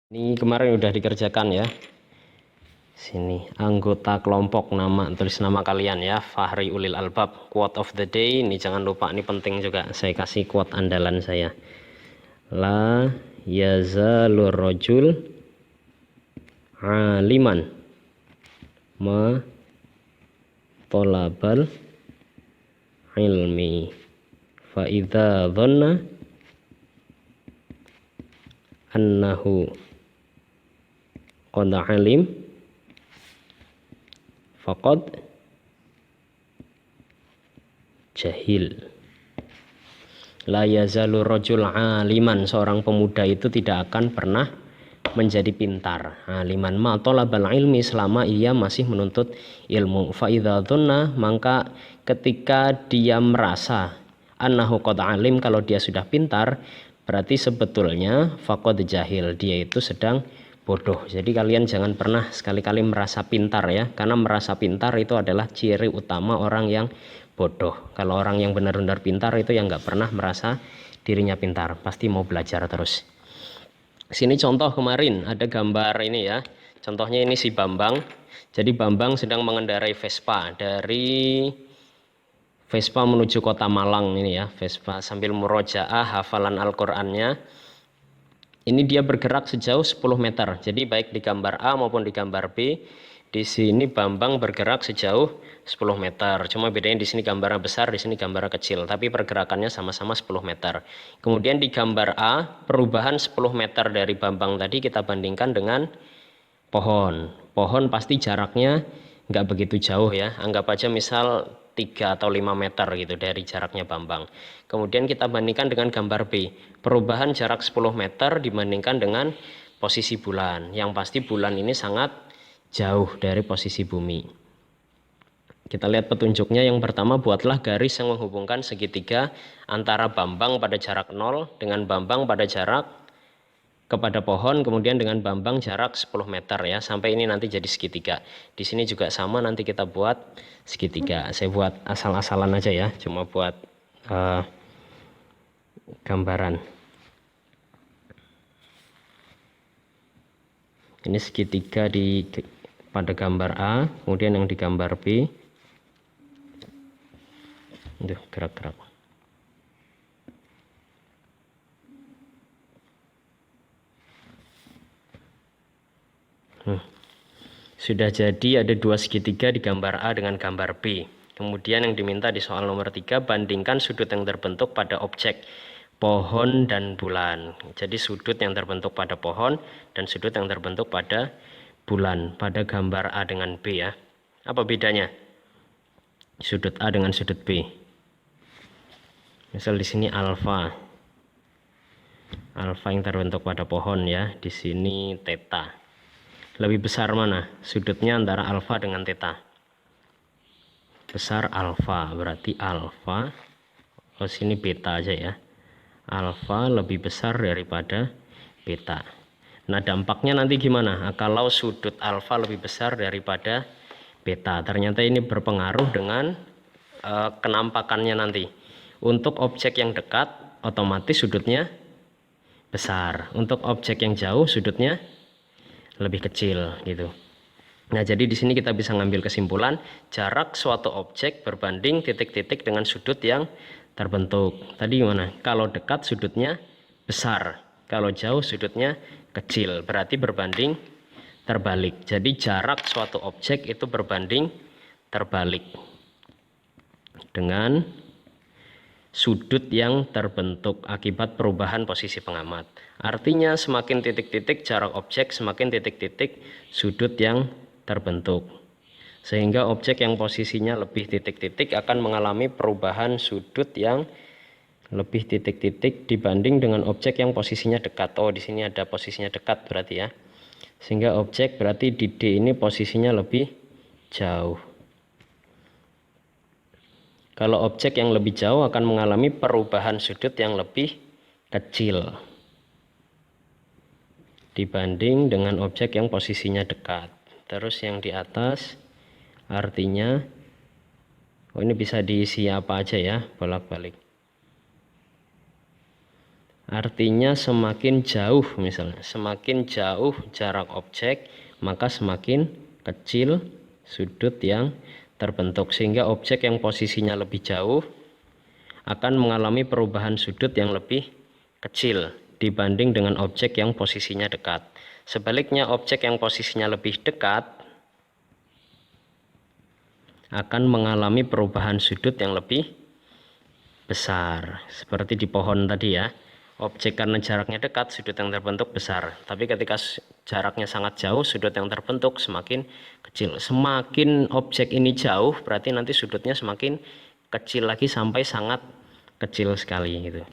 Ini kemarin udah dikerjakan ya. Sini anggota kelompok, nama, tulis nama kalian ya. Fahri Ulil Albab. Quote of the day ini jangan lupa, ini penting juga. Saya kasih quote andalan saya. La yazalur rajul aliman ma tolabal ilmi fa idza dhanna annahu qad alim faqad jahil. La yazalu rajul aliman, seorang pemuda itu tidak akan pernah menjadi pintar. Aliman ma talabal ilmi, selama ia masih menuntut ilmu. Fa idza dhanna, maka ketika dia merasa annahu qad alim, kalau dia sudah pintar, berarti sebetulnya faqad jahil, dia itu sedang bodoh. Jadi kalian jangan pernah sekali-kali merasa pintar ya, karena merasa pintar itu adalah ciri utama orang yang bodoh. Kalau orang yang benar-benar pintar itu yang nggak pernah merasa dirinya pintar, pasti mau belajar terus. Sini contoh kemarin ada gambar ini ya. Contohnya ini si Bambang. Jadi Bambang sedang mengendarai Vespa dari Vespa menuju Kota Malang ini ya. Vespa sambil murojaah hafalan Al-Qur'annya. Ini dia bergerak sejauh 10 meter. Jadi baik di gambar A maupun di gambar B, di sini Bambang bergerak sejauh 10 meter. Cuma bedanya di sini gambarnya besar, di sini gambarnya kecil. Tapi pergerakannya sama-sama 10 meter. Kemudian di gambar A, perubahan 10 meter dari Bambang tadi kita bandingkan dengan pohon. Pohon pasti jaraknya nggak begitu jauh ya. Anggap aja misal 3 atau 5 meter gitu dari jaraknya Bambang. Kemudian kita bandingkan dengan gambar B. Perubahan jarak 10 meter dibandingkan dengan posisi bulan. Yang pasti bulan ini sangat jauh dari posisi bumi. Kita lihat petunjuknya. Yang pertama, buatlah garis yang menghubungkan segitiga antara Bambang pada jarak 0 dengan Bambang pada jarak kepada pohon, kemudian dengan Bambang jarak 10 meter ya, sampai ini nanti jadi segitiga. Di sini juga sama, nanti kita buat segitiga. Saya buat asal-asalan aja ya, cuma buat gambaran. Ini segitiga pada gambar A, kemudian yang di gambar B. Aduh, gerak-gerak. Sudah jadi ada dua segitiga di gambar A dengan gambar B. Kemudian yang diminta di soal nomor 3, bandingkan sudut yang terbentuk pada objek pohon dan bulan. Jadi sudut yang terbentuk pada pohon dan sudut yang terbentuk pada bulan pada gambar A dengan B ya. Apa bedanya sudut A dengan sudut B? Misal di sini alfa. Alfa yang terbentuk pada pohon ya, di sini theta. Lebih besar mana? Sudutnya antara alfa dengan theta. Besar alfa, berarti alfa. Oh, sini beta aja ya. Alfa lebih besar daripada beta. Nah, dampaknya nanti gimana? Nah, kalau sudut alfa lebih besar daripada beta, ternyata ini berpengaruh dengan kenampakannya nanti. Untuk objek yang dekat, otomatis sudutnya besar. Untuk objek yang jauh, sudutnya lebih kecil gitu. Nah, jadi di sini kita bisa ngambil kesimpulan jarak suatu objek berbanding titik-titik dengan sudut yang terbentuk. Tadi gimana? Kalau dekat sudutnya besar, kalau jauh sudutnya kecil, berarti berbanding terbalik. Jadi jarak suatu objek itu berbanding terbalik dengan sudut yang terbentuk akibat perubahan posisi pengamat. Artinya semakin titik-titik jarak objek, semakin titik-titik sudut yang terbentuk. Sehingga objek yang posisinya lebih titik-titik akan mengalami perubahan sudut yang lebih titik-titik dibanding dengan objek yang posisinya dekat. Oh, di sini ada posisinya dekat berarti ya. Sehingga objek berarti di D ini posisinya lebih jauh. Kalau objek yang lebih jauh akan mengalami perubahan sudut yang lebih kecil dibanding dengan objek yang posisinya dekat. Terus yang di atas artinya, oh ini bisa diisi apa aja ya, bolak-balik. Artinya semakin jauh, misalnya semakin jauh jarak objek maka semakin kecil sudut yang terbentuk, sehingga objek yang posisinya lebih jauh akan mengalami perubahan sudut yang lebih kecil dibanding dengan objek yang posisinya dekat. Sebaliknya, objek yang posisinya lebih dekat akan mengalami perubahan sudut yang lebih besar, seperti di pohon tadi ya. Objek karena jaraknya dekat, sudut yang terbentuk besar, tapi ketika jaraknya sangat jauh, sudut yang terbentuk semakin kecil. Semakin objek ini jauh, berarti nanti sudutnya semakin kecil lagi sampai sangat kecil sekali gitu.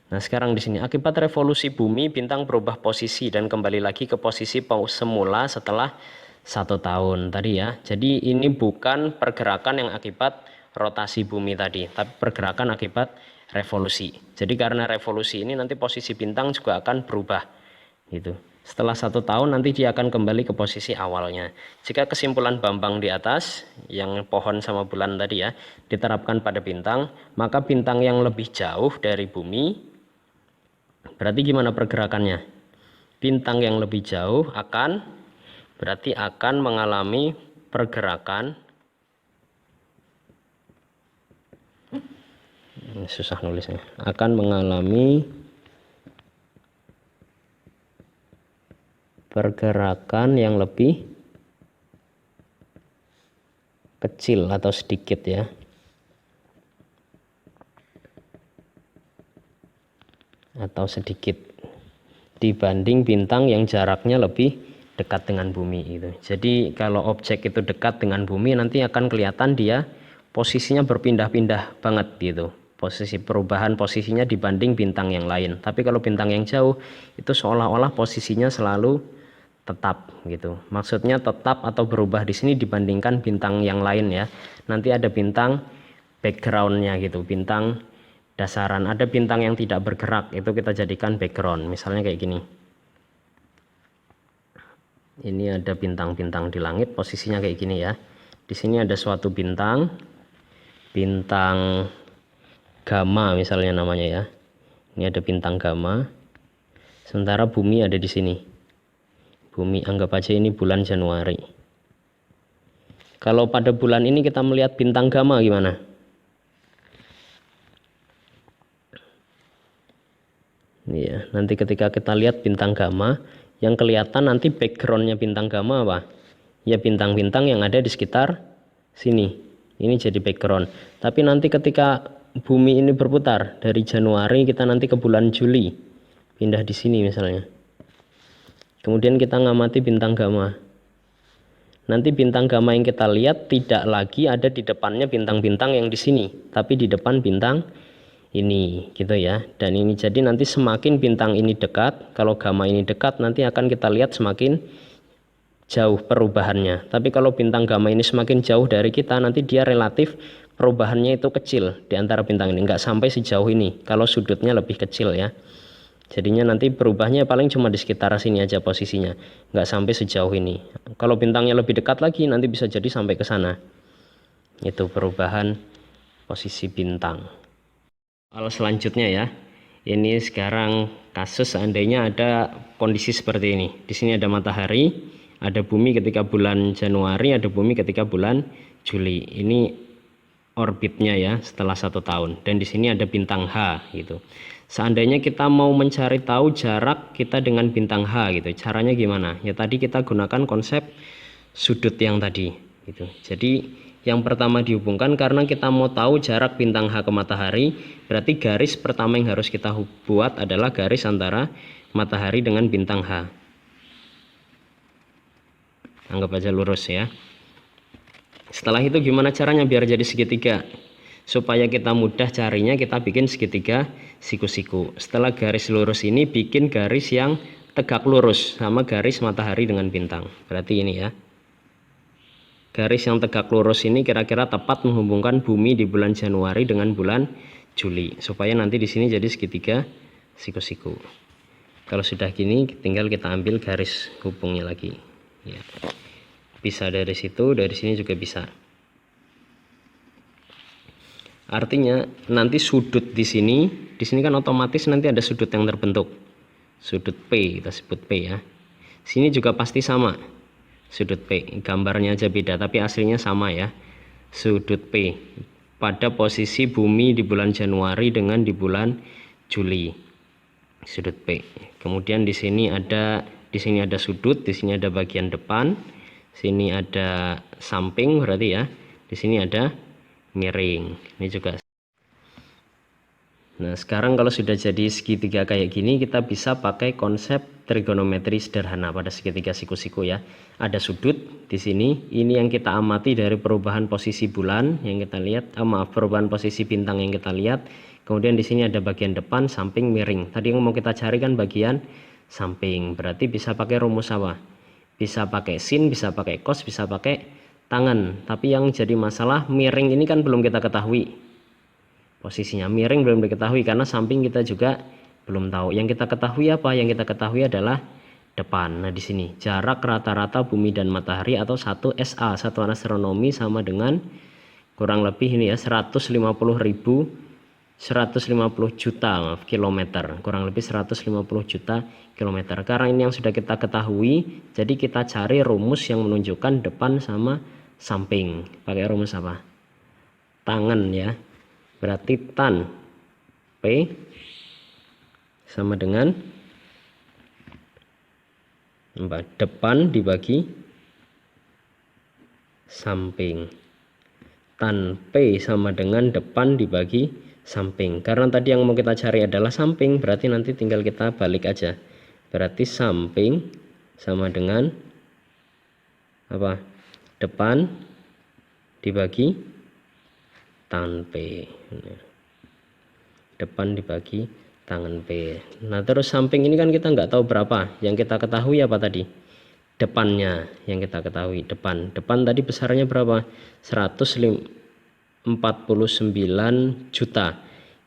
Nah, sekarang di sini akibat revolusi bumi, bintang berubah posisi dan kembali lagi ke posisi semula setelah 1 tahun tadi ya. Jadi ini bukan pergerakan yang akibat rotasi bumi tadi, tapi pergerakan akibat revolusi. Jadi karena revolusi ini nanti posisi bintang juga akan berubah gitu. Setelah 1 tahun nanti dia akan kembali ke posisi awalnya. Jika kesimpulan Bambang di atas, yang pohon sama bulan tadi ya, diterapkan pada bintang, maka bintang yang lebih jauh dari bumi, berarti gimana pergerakannya? Bintang yang lebih jauh berarti akan mengalami pergerakan, susah nulisnya, akan mengalami pergerakan yang lebih kecil atau sedikit ya. Atau sedikit dibanding bintang yang jaraknya lebih dekat dengan bumi itu. Jadi kalau objek itu dekat dengan bumi nanti akan kelihatan dia posisinya berpindah-pindah banget gitu. Posisi perubahan posisinya dibanding bintang yang lain. Tapi kalau bintang yang jauh itu seolah-olah posisinya selalu tetap gitu. Maksudnya tetap atau berubah di sini dibandingkan bintang yang lain ya. Nanti ada bintang backgroundnya gitu, bintang dasaran. Ada bintang yang tidak bergerak, itu kita jadikan background, misalnya kayak gini. Ini ada bintang-bintang di langit, posisinya kayak gini ya. Di sini ada suatu bintang Gamma misalnya namanya ya. Ini ada bintang Gamma. Sementara bumi ada di sini. Bumi, anggap aja ini bulan Januari. Kalau pada bulan ini kita melihat bintang Gamma gimana? Ya, nanti ketika kita lihat bintang Gamma, yang kelihatan nanti backgroundnya bintang Gamma apa? Ya bintang-bintang yang ada di sekitar sini. Ini jadi background. Tapi nanti ketika bumi ini berputar dari Januari, kita nanti ke bulan Juli, pindah di sini misalnya. Kemudian kita ngamati bintang Gamma. Nanti bintang Gamma yang kita lihat tidak lagi ada di depannya bintang-bintang yang di sini, tapi di depan bintang ini gitu ya. Dan ini jadi nanti semakin bintang ini dekat, kalau Gamma ini dekat nanti akan kita lihat semakin jauh perubahannya. Tapi kalau bintang Gamma ini semakin jauh dari kita, nanti dia relatif perubahannya itu kecil di antara bintang ini, nggak sampai sejauh ini kalau sudutnya lebih kecil ya. Jadinya nanti berubahnya paling cuma di sekitar sini aja posisinya, nggak sampai sejauh ini. Kalau bintangnya lebih dekat lagi nanti bisa jadi sampai ke sana. Itu perubahan posisi bintang. Kalau selanjutnya ya, ini sekarang kasus seandainya ada kondisi seperti ini. Di sini ada matahari, ada bumi ketika bulan Januari, ada bumi ketika bulan Juli. Ini orbitnya ya setelah 1 tahun. Dan di sini ada bintang H gitu. Seandainya kita mau mencari tahu jarak kita dengan bintang H gitu, caranya gimana? Ya tadi kita gunakan konsep sudut yang tadi gitu. Jadi yang pertama dihubungkan karena kita mau tahu jarak bintang H ke matahari, berarti garis pertama yang harus kita buat adalah garis antara matahari dengan bintang H. Anggap aja lurus ya. Setelah itu gimana caranya biar jadi segitiga? Supaya kita mudah carinya, kita bikin segitiga siku-siku. Setelah garis lurus ini bikin garis yang tegak lurus sama garis matahari dengan bintang. Berarti ini ya. Garis yang tegak lurus ini kira-kira tepat menghubungkan bumi di bulan Januari dengan bulan Juli. Supaya nanti di sini jadi segitiga siku-siku. Kalau sudah gini tinggal kita ambil garis hubungnya lagi. Ya. Bisa dari situ, dari sini juga bisa. Artinya nanti sudut di sini kan otomatis nanti ada sudut yang terbentuk. Sudut P, kita sebut P ya. Sini juga pasti sama. Sudut P, gambarnya aja beda tapi aslinya sama ya. Sudut P pada posisi bumi di bulan Januari dengan di bulan Juli. Sudut P. Kemudian di sini ada sudut, di sini ada bagian depan, sini ada samping berarti ya. Di sini ada miring. Ini juga. Nah, sekarang kalau sudah jadi segitiga kayak gini, kita bisa pakai konsep trigonometri sederhana pada segitiga siku-siku ya. Ada sudut di sini, ini yang kita amati dari perubahan posisi bulan yang kita lihat, perubahan posisi bintang yang kita lihat. Kemudian di sini ada bagian depan, samping, miring. Tadi yang mau kita cari kan bagian samping. Berarti bisa pakai rumus apa? Bisa pakai sin, bisa pakai cos, bisa pakai tangan. Tapi yang jadi masalah miring ini kan belum kita ketahui. Posisinya miring belum diketahui karena samping kita juga belum tahu. Yang kita ketahui apa? Yang kita ketahui adalah depan. Nah, di sini jarak rata-rata bumi dan matahari atau 1 SA, satuan astronomi, sama dengan kurang lebih ini ya 150 juta kilometer, kurang lebih 150 juta kilometer. Karena ini yang sudah kita ketahui, jadi kita cari rumus yang menunjukkan depan sama samping. Pakai rumus apa? Tangan ya. Berarti tan P sama dengan depan dibagi samping. Tan P sama dengan depan dibagi samping. Karena tadi yang mau kita cari adalah samping, berarti nanti tinggal kita balik aja. Berarti samping sama dengan apa? Depan dibagi tangan P. Depan dibagi tangan P. Nah, terus samping ini kan kita nggak tahu berapa. Yang kita ketahui apa tadi? Depannya yang kita ketahui. Depan tadi besarnya berapa? 149 juta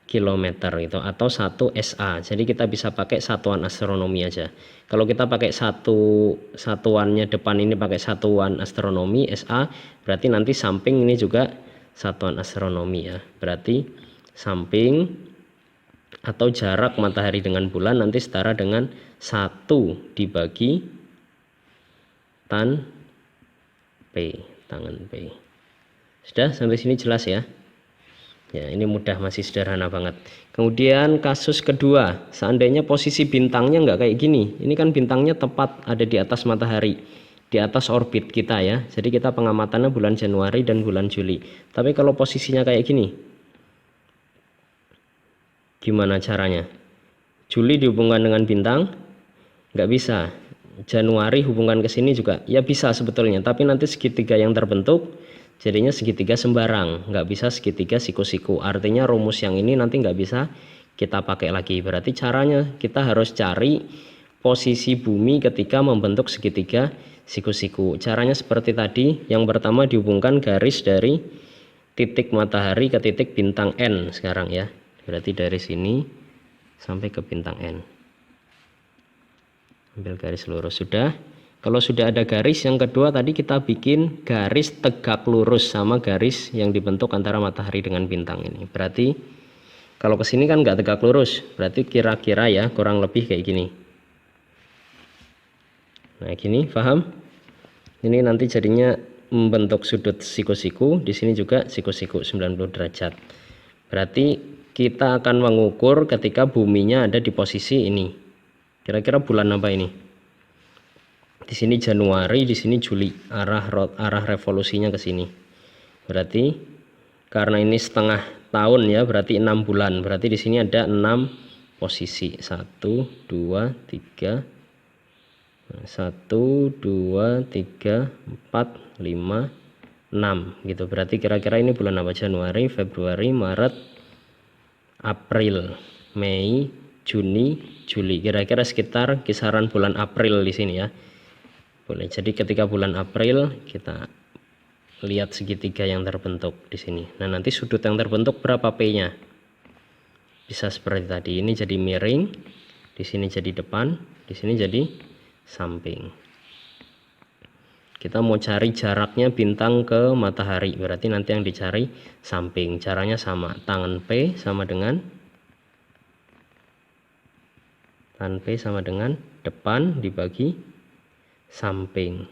kilometer itu, atau 1 SA. Jadi kita bisa pakai satuan astronomi aja. Kalau kita pakai satuannya depan ini pakai satuan astronomi SA, berarti nanti samping ini juga satuan astronomi ya. Berarti samping atau jarak matahari dengan bulan nanti setara dengan 1 dibagi tan P, tangan P. Sudah sampai sini jelas ya? Ya, ini mudah, masih sederhana banget. Kemudian kasus kedua, seandainya posisi bintangnya nggak kayak gini. Ini kan bintangnya tepat ada di atas matahari, di atas orbit kita ya. Jadi kita pengamatannya bulan Januari dan bulan Juli. Tapi kalau posisinya kayak gini, gimana caranya? Juli dihubungkan dengan bintang? Nggak bisa. Januari hubungkan ke sini juga? Ya bisa sebetulnya, tapi nanti segitiga yang terbentuk jadinya segitiga sembarang, nggak bisa segitiga siku-siku. Artinya rumus yang ini nanti nggak bisa kita pakai lagi. Berarti caranya kita harus cari posisi bumi ketika membentuk segitiga siku-siku. Caranya seperti tadi. Yang pertama dihubungkan garis dari titik matahari ke titik bintang N sekarang ya. Berarti dari sini sampai ke bintang N. Ambil garis lurus. Sudah. Kalau sudah ada garis, yang kedua tadi kita bikin garis tegak lurus sama garis yang dibentuk antara matahari dengan bintang ini. Berarti kalau ke sini kan nggak tegak lurus, berarti kira-kira ya kurang lebih kayak gini. Nah, gini, paham? Ini nanti jadinya membentuk sudut siku-siku, di sini juga siku-siku 90 derajat. Berarti kita akan mengukur ketika buminya ada di posisi ini. Kira-kira bulan apa ini? Di sini Januari, di sini Juli, arah revolusinya ke sini. Berarti karena ini setengah tahun ya, berarti 6 bulan. Berarti di sini ada 6 posisi. 1 2 3 1 2 3 4 5 6 gitu. Berarti kira-kira ini bulan apa? Januari, Februari, Maret, April, Mei, Juni, Juli. Kira-kira sekitar kisaran bulan April di sini ya. Boleh. Jadi ketika bulan April kita lihat segitiga yang terbentuk di sini. Nah, nanti sudut yang terbentuk berapa P-nya? Bisa seperti tadi. Ini jadi miring, di sini jadi depan, di sini jadi samping. Kita mau cari jaraknya bintang ke matahari, berarti nanti yang dicari samping. Caranya sama, tangan P sama dengan depan dibagi samping.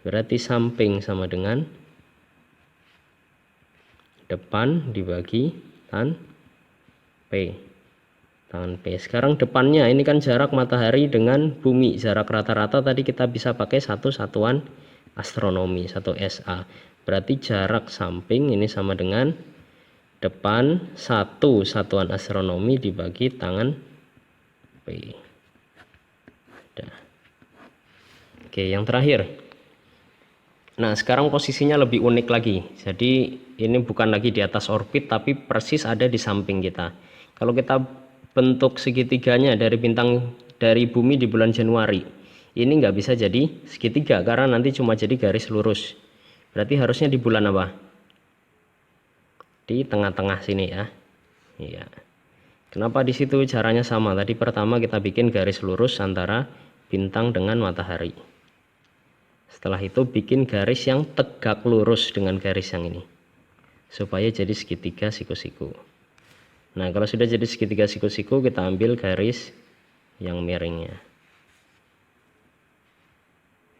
Berarti samping sama dengan depan dibagi tangan P. Sekarang depannya ini kan jarak matahari dengan bumi, jarak rata-rata tadi kita bisa pakai satu satuan astronomi, 1 SA. Berarti jarak samping ini sama dengan depan 1 satuan astronomi dibagi tangan P. Oke, yang terakhir. Nah, sekarang posisinya lebih unik lagi. Jadi ini bukan lagi di atas orbit tapi persis ada di samping kita. Kalau kita bentuk segitiganya dari bumi di bulan Januari, ini nggak bisa jadi segitiga karena nanti cuma jadi garis lurus. Berarti harusnya di bulan apa? Di tengah-tengah sini ya. Iya. Kenapa di situ? Caranya sama. Tadi pertama kita bikin garis lurus antara bintang dengan matahari. Setelah itu bikin garis yang tegak lurus dengan garis yang ini, supaya jadi segitiga siku-siku. Nah, kalau sudah jadi segitiga siku-siku, kita ambil garis yang miringnya.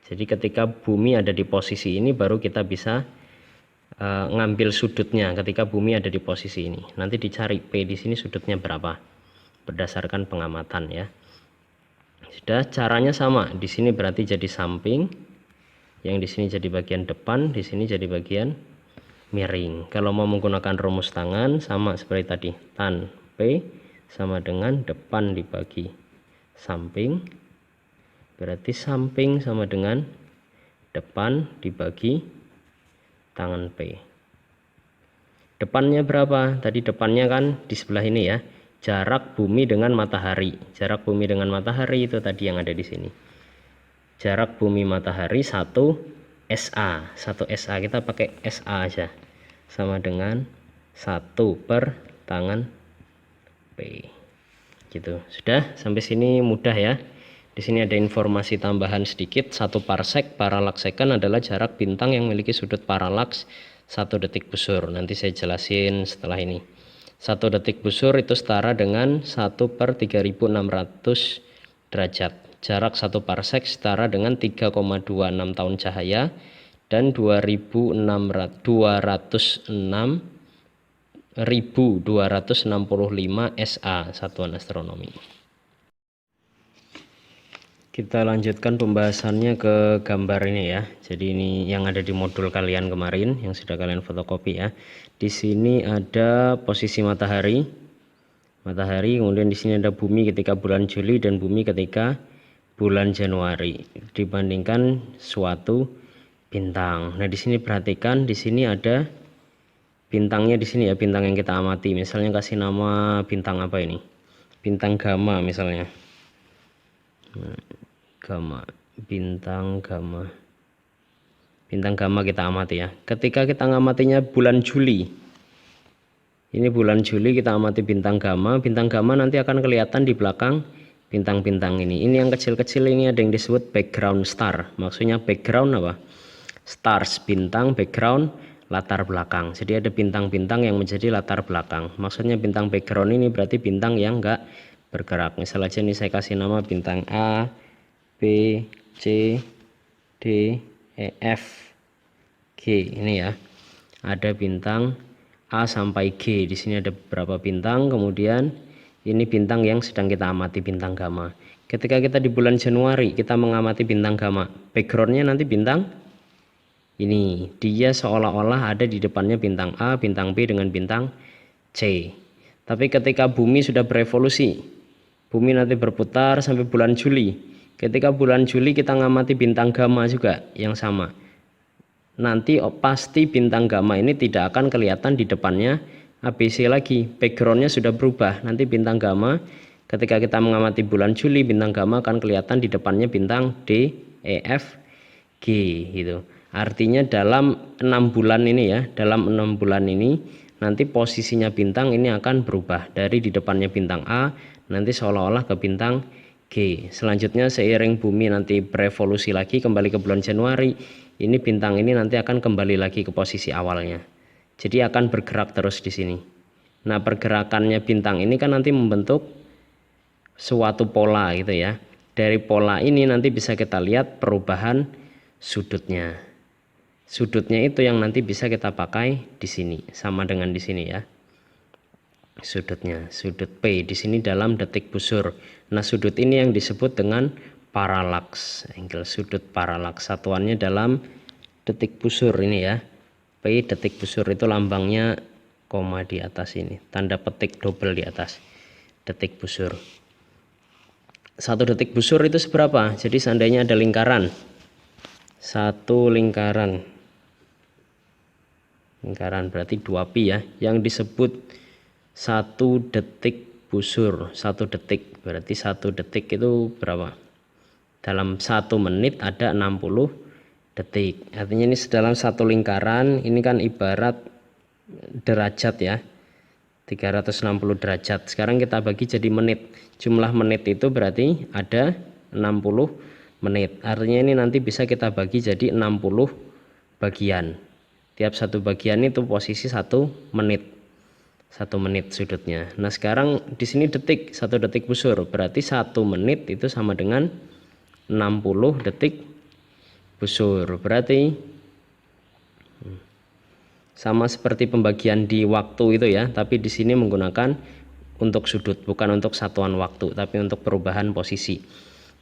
Jadi ketika bumi ada di posisi ini, baru kita bisa ngambil sudutnya ketika bumi ada di posisi ini. Nanti dicari P di sini sudutnya berapa, berdasarkan pengamatan ya. Sudah, caranya sama. Di sini berarti jadi samping, yang di sini jadi bagian depan, di sini jadi bagian miring. Kalau mau menggunakan rumus tangan sama seperti tadi, tan P sama dengan depan dibagi samping, berarti samping sama dengan depan dibagi tangan P. Depannya berapa? Tadi depannya kan di sebelah ini ya, jarak bumi dengan matahari. Jarak bumi dengan matahari itu tadi yang ada di sini. Jarak bumi matahari 1 SA, 1 SA, kita pakai SA aja, sama dengan 1 per tangan P. Gitu. Sudah, sampai sini mudah ya. Di sini ada informasi tambahan sedikit. 1 parsek, paralaks second adalah jarak bintang yang memiliki sudut paralaks 1 detik busur. Nanti saya jelasin setelah ini. 1 detik busur itu setara dengan 1 per 3600 derajat. Jarak 1 parsek setara dengan 3,26 tahun cahaya dan 206.265 SA satuan astronomi. Kita lanjutkan pembahasannya ke gambar ini ya. Jadi ini yang ada di modul kalian kemarin yang sudah kalian fotokopi ya. Di sini ada posisi matahari, kemudian di sini ada bumi ketika bulan Juli dan bumi ketika bulan Januari dibandingkan suatu bintang. Nah, di sini perhatikan, di sini ada bintangnya di sini ya, bintang yang kita amati. Misalnya kasih nama bintang apa ini? Bintang Gamma misalnya. Gamma, bintang Gamma. Bintang Gamma kita amati ya. Ketika kita ngamatinya bulan Juli. Ini bulan Juli kita amati bintang Gamma. Bintang Gamma nanti akan kelihatan di belakang bintang-bintang ini. Ini yang kecil-kecil ini ada yang disebut background star. Maksudnya background apa? Stars, bintang, background, latar belakang. Jadi ada bintang-bintang yang menjadi latar belakang. Maksudnya bintang background ini berarti bintang yang enggak bergerak. Misal aja ini saya kasih nama bintang A, B, C, D, E, F, G. Ini ya. Ada bintang A sampai G. Di sini ada beberapa bintang, kemudian ini bintang yang sedang kita amati, bintang Gamma. Ketika kita di bulan Januari, kita mengamati bintang Gamma. Backgroundnya nanti bintang ini. Dia seolah-olah ada di depannya bintang A, bintang B dengan bintang C. Tapi ketika bumi sudah berevolusi, bumi nanti berputar sampai bulan Juli. Ketika bulan Juli kita mengamati bintang Gamma juga yang sama. Nanti pasti bintang Gamma ini tidak akan kelihatan di depannya ABC lagi, backgroundnya sudah berubah. Nanti bintang Gamma ketika kita mengamati bulan Juli, bintang Gamma akan kelihatan di depannya bintang D, E, F, G gitu. Artinya dalam 6 bulan ini ya, dalam 6 bulan ini nanti posisinya bintang ini akan berubah dari di depannya bintang A nanti seolah-olah ke bintang G. Selanjutnya seiring bumi nanti berevolusi lagi kembali ke bulan Januari, ini bintang ini nanti akan kembali lagi ke posisi awalnya. Jadi akan bergerak terus di sini. Nah, pergerakannya bintang ini kan nanti membentuk suatu pola gitu ya. Dari pola ini nanti bisa kita lihat perubahan sudutnya. Sudutnya itu yang nanti bisa kita pakai di sini, sama dengan di sini ya. Sudutnya, sudut P di sini dalam detik busur. Nah, sudut ini yang disebut dengan paralaks, angle sudut paralaks. Satuannya dalam detik busur ini ya. P detik busur itu lambangnya koma di atas ini, tanda petik double di atas detik busur. 1 detik busur itu seberapa? Jadi seandainya ada lingkaran, satu lingkaran berarti 2pi ya, yang disebut 1 detik busur. 1 detik berarti 1 detik itu berapa? Dalam 1 menit ada 60 detik. Artinya ini dalam satu lingkaran ini kan ibarat derajat ya, 360 derajat. Sekarang kita bagi jadi menit. Jumlah menit itu berarti ada 60 menit. Artinya ini nanti bisa kita bagi jadi 60 bagian. Tiap satu bagian itu posisi 1 menit. 1 menit sudutnya. Nah, sekarang di sini detik, 1 detik busur. Berarti 1 menit itu sama dengan 60 detik busur. Berarti sama seperti pembagian di waktu itu ya, tapi di sini menggunakan untuk sudut, bukan untuk satuan waktu, tapi untuk perubahan posisi.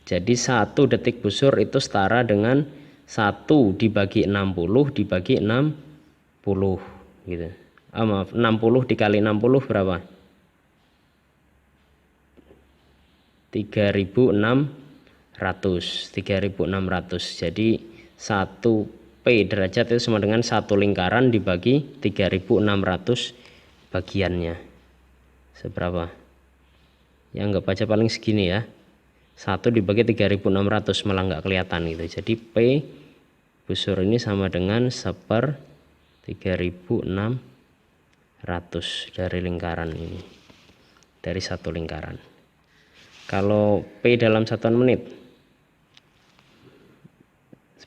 Jadi 1 detik busur itu setara dengan 1 dibagi 60 dibagi 60 gitu. Maaf, 60 dikali 60 berapa? 3600. Jadi 1 P derajat itu sama dengan 1 lingkaran dibagi 3600 bagiannya. Seberapa? Ya anggap aja paling segini ya. 1 dibagi 3600 malah nggak kelihatan gitu. Jadi P busur ini sama dengan 1/3600 dari lingkaran ini, dari 1 lingkaran. Kalau P dalam satuan menit,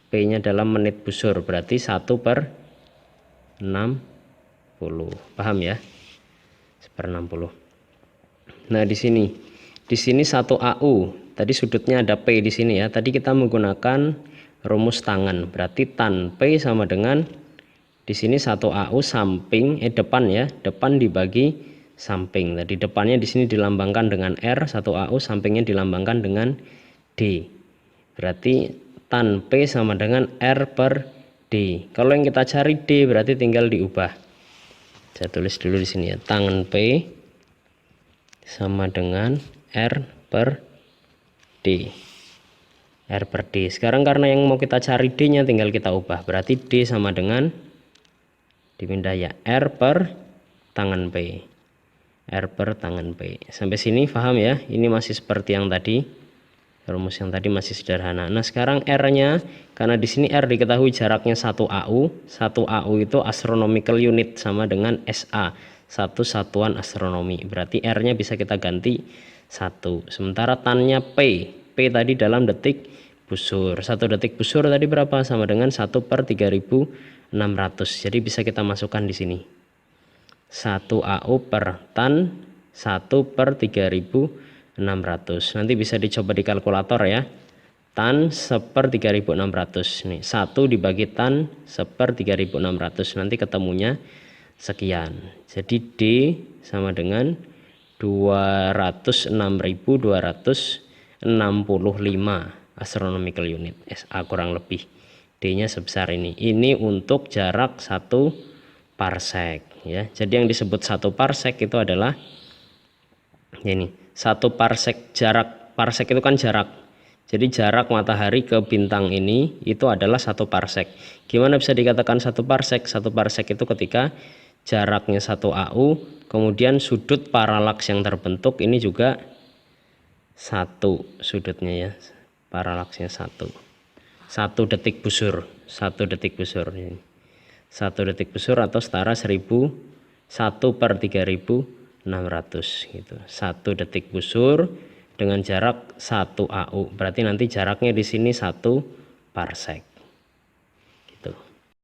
P nya dalam menit busur berarti 1/60. Paham ya? 1/60. Nah, di sini 1 AU. Tadi sudutnya ada P di sini ya. Tadi kita menggunakan rumus tangan. Berarti tan P sama dengan di sini 1 AU samping depan ya, depan dibagi samping. Tadi depannya di sini dilambangkan dengan R, 1 AU sampingnya dilambangkan dengan D. Berarti tan P sama dengan R/D. Kalau yang kita cari D berarti tinggal diubah. Saya tulis dulu di sini ya. Tangan P sama dengan R/D. R/D. Sekarang karena yang mau kita cari D-nya tinggal kita ubah. Berarti D sama dengan dipindah ya, R per tangan P. R per tangan P. Sampai sini paham ya? Ini masih seperti yang tadi. Rumus yang tadi masih sederhana. Nah, sekarang R-nya, karena di sini R diketahui jaraknya 1 AU. 1 AU itu astronomical unit sama dengan SA, 1 satuan astronomi. Berarti R-nya bisa kita ganti 1. Sementara tannya P. P tadi dalam detik busur. 1 detik busur tadi berapa? Sama dengan 1/3600. Jadi bisa kita masukkan di sini. 1 AU per tan 1/3600. Nanti bisa dicoba di kalkulator ya. Tan 1/3600. Nih, 1 dibagi tan 1/3600. Nanti ketemunya sekian. Jadi D sama dengan 206.265 astronomical unit. SA kurang lebih. D-nya sebesar ini. Ini untuk jarak 1 parsek ya. Jadi yang disebut 1 parsek itu adalah ini. 1 parsek, jarak parsek itu kan jarak. Jadi jarak matahari ke bintang ini itu adalah 1 parsek. Gimana bisa dikatakan 1 parsek? 1 parsek itu ketika jaraknya 1 AU, kemudian sudut paralaks yang terbentuk ini juga 1 sudutnya ya. Paralaksnya 1. 1 detik busur, 1 detik busur ini. 1 detik busur atau setara 1/3600 gitu. 1 detik busur dengan jarak 1 AU. Berarti nanti jaraknya di sini 1 parsek.